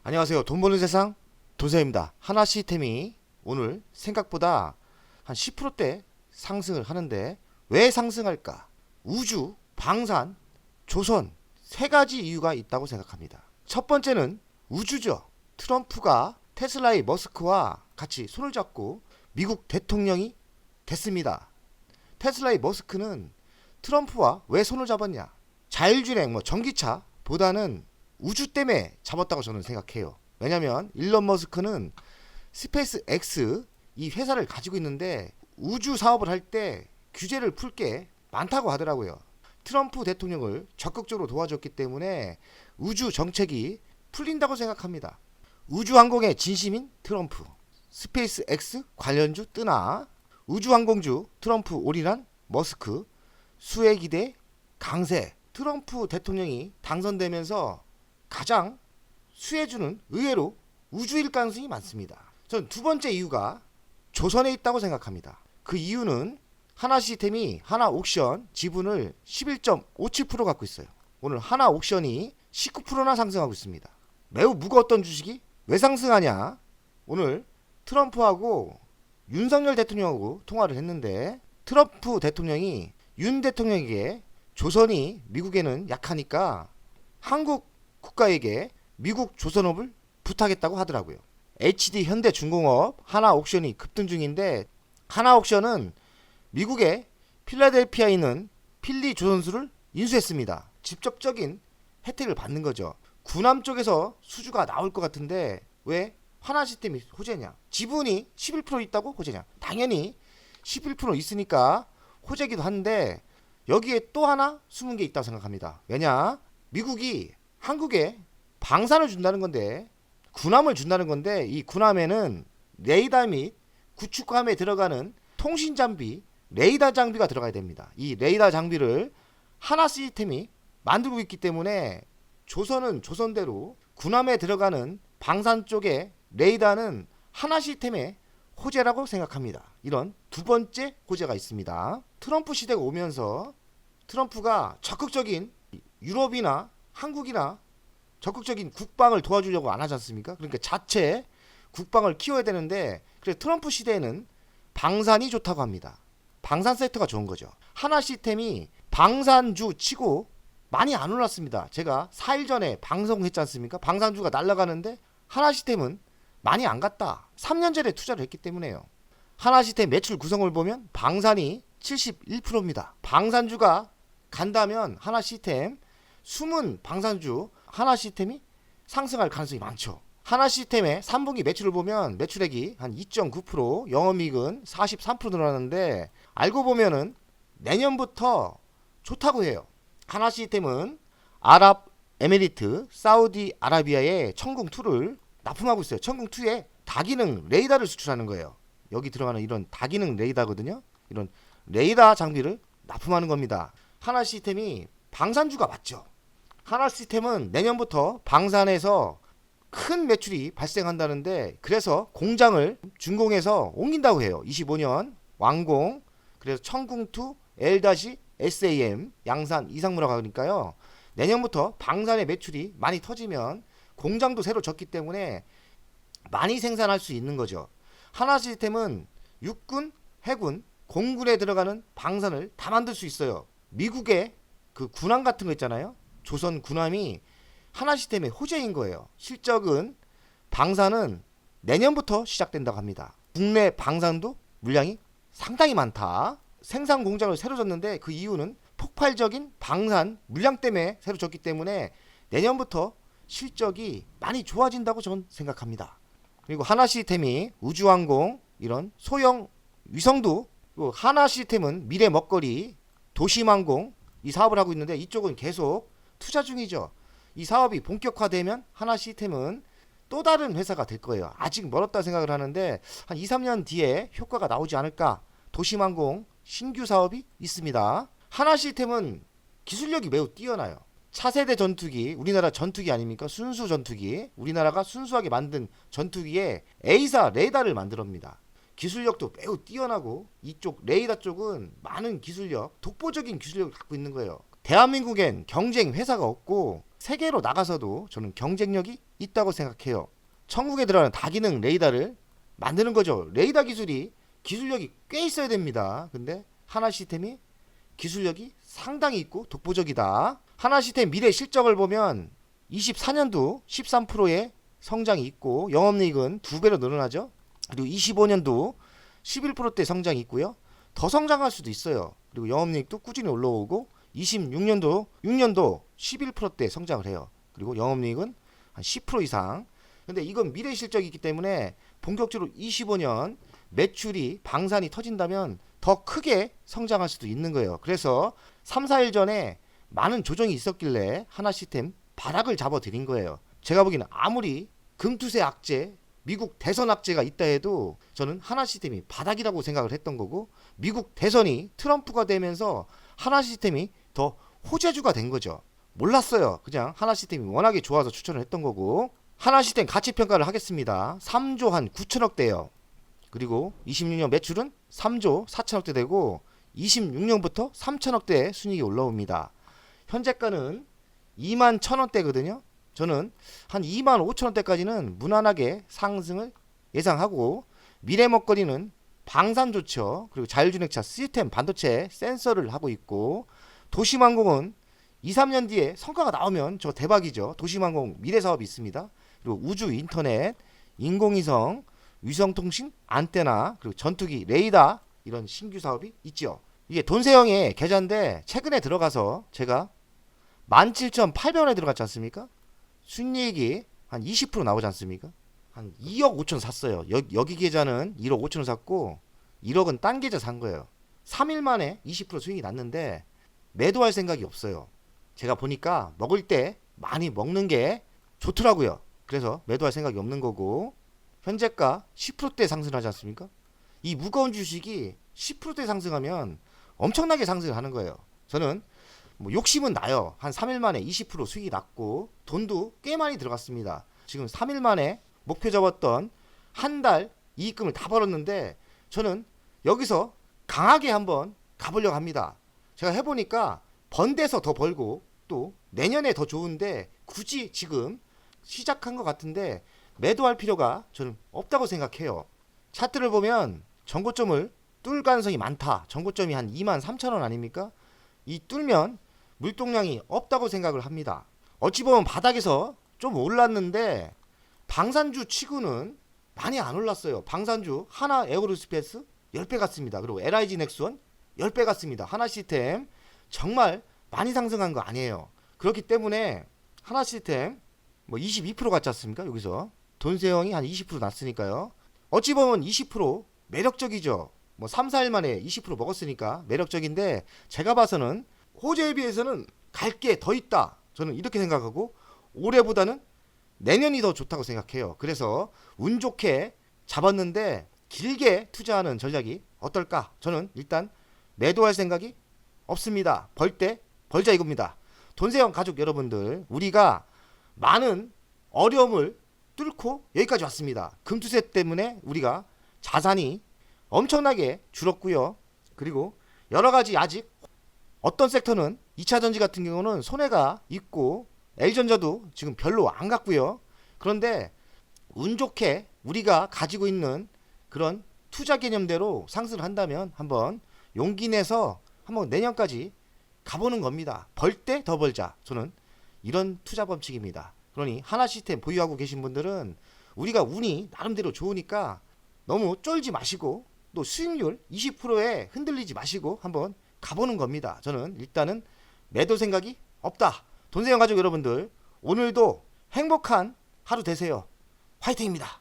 안녕하세요. 돈 버는 세상 돈사입니다. 하나 시스템이 오늘 생각보다 한 10%대 상승을 하는데 왜 상승할까? 우주, 방산, 조선 세 가지 이유가 있다고 생각합니다. 첫 번째는 우주죠. 트럼프가 테슬라의 머스크와 같이 손을 잡고 미국 대통령이 됐습니다. 테슬라의 머스크는 트럼프와 왜 손을 잡았냐? 자율주행 전기차보다는 우주 때문에 잡았다고 저는 생각해요. 왜냐면 일론 머스크는 스페이스 X 이 회사를 가지고 있는데 우주 사업을 할 때 규제를 풀 게 많다고 하더라고요. 트럼프 대통령을 적극적으로 도와줬기 때문에 우주 정책이 풀린다고 생각합니다. 우주항공의 진심인 트럼프, 스페이스 X 관련주 뜨나, 우주항공주 트럼프 올인한 머스크, 수혜기대 강세. 트럼프 대통령이 당선되면서 가장 수혜주는 의외로 우주일 가능성이 많습니다. 전 두 번째 이유가 조선에 있다고 생각합니다. 그 이유는 하나 시스템이 하나 옥션 지분을 11.57% 갖고 있어요. 오늘 하나 옥션이 19%나 상승하고 있습니다. 매우 무거웠던 주식이 왜 상승하냐? 오늘 트럼프하고 윤석열 대통령하고 통화를 했는데 트럼프 대통령이 윤 대통령에게 조선이 미국에는 약하니까 한국 국가에게 미국 조선업을 부탁했다고 하더라고요. HD 현대중공업 하나 옥션이 급등 중인데 하나 옥션은 미국의 필라델피아에 있는 필리 조선수를 인수했습니다. 직접적인 혜택을 받는 거죠. 구남 쪽에서 수주가 나올 것 같은데 왜 하나 시스템이 호재냐? 지분이 11% 있다고 호재냐? 당연히 11% 있으니까 호재기도 한데 여기에 또 하나 숨은 게 있다고 생각합니다. 왜냐? 미국이 한국에 방산을 준다는 건데 군함을 준다는 건데 이 군함에는 레이더 및 구축함에 들어가는 통신 장비, 레이더 장비가 들어가야 됩니다. 이 레이더 장비를 하나 시스템이 만들고 있기 때문에 조선은 조선대로 군함에 들어가는 방산 쪽에 레이더는 하나 시스템의 호재라고 생각합니다. 이런 두 번째 호재가 있습니다. 트럼프 시대가 오면서 트럼프가 적극적인 유럽이나 한국이나 적극적인 국방을 도와주려고 안 하지 않습니까? 그러니까 자체 국방을 키워야 되는데 그래서 트럼프 시대에는 방산이 좋다고 합니다. 방산 섹터가 좋은 거죠. 하나 시스템이 방산주 치고 많이 안 올랐습니다. 제가 4일 전에 방송했지 않습니까? 방산주가 날아가는데 하나 시스템은 많이 안 갔다. 3년 전에 투자를 했기 때문에요. 하나 시스템 매출 구성을 보면 방산이 71%입니다. 방산주가 간다면 하나 시스템 숨은 방산주 하나 시스템이 상승할 가능성이 많죠. 하나 시스템의 3분기 매출을 보면 매출액이 한 2.9%, 영업이익은 43% 늘어났는데 알고 보면은 내년부터 좋다고 해요. 하나 시스템은 아랍에미리트, 사우디아라비아의 천궁2를 납품하고 있어요. 천궁2에 다기능 레이더를 수출하는 거예요. 여기 들어가는 이런 다기능 레이더거든요. 이런 레이더 장비를 납품하는 겁니다. 하나 시스템이 방산주가 맞죠. 하나 시스템은 내년부터 방산에서 큰 매출이 발생한다는데 그래서 공장을 준공해서 옮긴다고 해요. 25년 완공. 그래서 천궁2 L-SAM 양산 이상무라 가니까요. 내년부터 방산의 매출이 많이 터지면 공장도 새로 졌기 때문에 많이 생산할 수 있는 거죠. 하나 시스템은 육군, 해군, 공군에 들어가는 방산을 다 만들 수 있어요. 미국의 그 군함 같은 거 있잖아요. 조선 군함이 하나 시스템의 호재인 거예요. 실적은 방산은 내년부터 시작된다고 합니다. 국내 방산도 물량이 상당히 많다. 생산 공장을 새로 졌는데 그 이유는 폭발적인 방산 물량 때문에 새로 졌기 때문에 내년부터 실적이 많이 좋아진다고 저는 생각합니다. 그리고 하나 시스템이 우주항공 이런 소형 위성도 하나 시스템은 미래 먹거리 도심항공 이 사업을 하고 있는데 이쪽은 계속 투자 중이죠. 이 사업이 본격화되면 하나 시스템은 또 다른 회사가 될 거예요. 아직 멀었다 생각을 하는데 한 2, 3년 뒤에 효과가 나오지 않을까. 도심항공 신규 사업이 있습니다. 하나 시스템은 기술력이 매우 뛰어나요. 차세대 전투기, 우리나라 전투기 아닙니까? 순수 전투기. 우리나라가 순수하게 만든 전투기에 A사 레이더를 만들었습니다. 기술력도 매우 뛰어나고 이쪽 레이더 쪽은 많은 기술력, 독보적인 기술력을 갖고 있는 거예요. 대한민국엔 경쟁 회사가 없고 세계로 나가서도 저는 경쟁력이 있다고 생각해요. 천국에 들어가는 다기능 레이더를 만드는 거죠. 레이더 기술력이 꽤 있어야 됩니다. 근데 하나 시스템이 기술력이 상당히 있고 독보적이다. 하나 시스템 미래 실적을 보면 24년도 13%의 성장이 있고 영업이익은 2배로 늘어나죠. 그리고 25년도 11%대 성장이 있고요. 더 성장할 수도 있어요. 그리고 영업이익도 꾸준히 올라오고 26년도 11%대 성장을 해요. 그리고 영업이익은 한 10% 이상. 근데 이건 미래 실적이기 때문에 본격적으로 25년 매출이 방산이 터진다면 더 크게 성장할 수도 있는 거예요. 그래서 3, 4일 전에 많은 조정이 있었길래 하나 시스템 바닥을 잡아 드린 거예요. 제가 보기에는 아무리 금투세 악재, 미국 대선 악재가 있다 해도 저는 하나 시스템이 바닥이라고 생각을 했던 거고, 미국 대선이 트럼프가 되면서 하나 시스템이 더 호재주가 된 거죠. 몰랐어요. 그냥 하나 시스템이 워낙에 좋아서 추천을 했던 거고. 하나 시스템 가치 평가를 하겠습니다. 3조 한 9천억대예요. 그리고 26년 매출은 3조 4천억대 되고 26년부터 3천억대 순이익이 올라옵니다. 현재가는 2만 1천원대거든요. 저는 한 2만 5천원대까지는 무난하게 상승을 예상하고, 미래 먹거리는 방산 좋죠. 그리고 자율주행차 시스템 반도체 센서를 하고 있고, 도심항공은 2, 3년 뒤에 성과가 나오면 저 대박이죠. 도심항공 미래 사업이 있습니다. 그리고 우주 인터넷, 인공위성, 위성통신, 안테나, 그리고 전투기, 레이더, 이런 신규 사업이 있죠. 이게 돈세형의 계좌인데 최근에 들어가서 제가 17,800원에 들어갔지 않습니까? 순이익이 한 20% 나오지 않습니까? 한 2억 5천 샀어요. 여기 계좌는 1억 5천원 샀고 1억은 딴 계좌 산 거예요. 3일 만에 20% 수익이 났는데 매도할 생각이 없어요. 제가 보니까 먹을 때 많이 먹는 게 좋더라고요. 그래서 매도할 생각이 없는 거고, 현재가 10%대 상승하지 않습니까? 이 무거운 주식이 10%대 상승하면 엄청나게 상승을 하는 거예요. 저는 뭐 욕심은 나요. 한 3일 만에 20% 수익이 났고 돈도 꽤 많이 들어갔습니다. 지금 3일 만에 목표 잡았던 한 달 이익금을 다 벌었는데 저는 여기서 강하게 한번 가보려고 합니다. 제가 해보니까 번 데서 더 벌고 또 내년에 더 좋은데 굳이 지금 시작한 것 같은데 매도할 필요가 저는 없다고 생각해요. 차트를 보면 전고점을 뚫을 가능성이 많다. 전고점이 한 2만 3천원 아닙니까? 이 뚫면 물동량이 없다고 생각을 합니다. 어찌 보면 바닥에서 좀 올랐는데 방산주 치고는 많이 안 올랐어요. 방산주 하나 에어로스페이스 10배 갔습니다. 그리고 LIG 넥스원 10배 갔습니다. 하나 시스템 정말 많이 상승한 거 아니에요. 그렇기 때문에 하나 시스템 뭐 22% 갔지 않습니까? 여기서 돈세형이 한 20% 났으니까요. 어찌 보면 20% 매력적이죠. 뭐 3, 4일 만에 20% 먹었으니까 매력적인데, 제가 봐서는 호재에 비해서는 갈 게 더 있다. 저는 이렇게 생각하고 올해보다는 내년이 더 좋다고 생각해요. 그래서 운 좋게 잡았는데 길게 투자하는 전략이 어떨까? 저는 일단 매도할 생각이 없습니다. 벌 때 벌자 이겁니다. 돈세형 가족 여러분들, 우리가 많은 어려움을 뚫고 여기까지 왔습니다. 금투세 때문에 우리가 자산이 엄청나게 줄었고요. 그리고 여러가지 아직 어떤 섹터는 2차전지 같은 경우는 손해가 있고 L전자도 지금 별로 안 갔고요. 그런데 운 좋게 우리가 가지고 있는 그런 투자 개념대로 상승을 한다면 한번 용기 내서 한번 내년까지 가보는 겁니다. 벌 때 더 벌자. 저는 이런 투자 법칙입니다. 그러니 하나 시스템 보유하고 계신 분들은 우리가 운이 나름대로 좋으니까 너무 쫄지 마시고 또 수익률 20%에 흔들리지 마시고 한번 가보는 겁니다. 저는 일단은 매도 생각이 없다. 돈세형 가족 여러분들, 오늘도 행복한 하루 되세요. 화이팅입니다.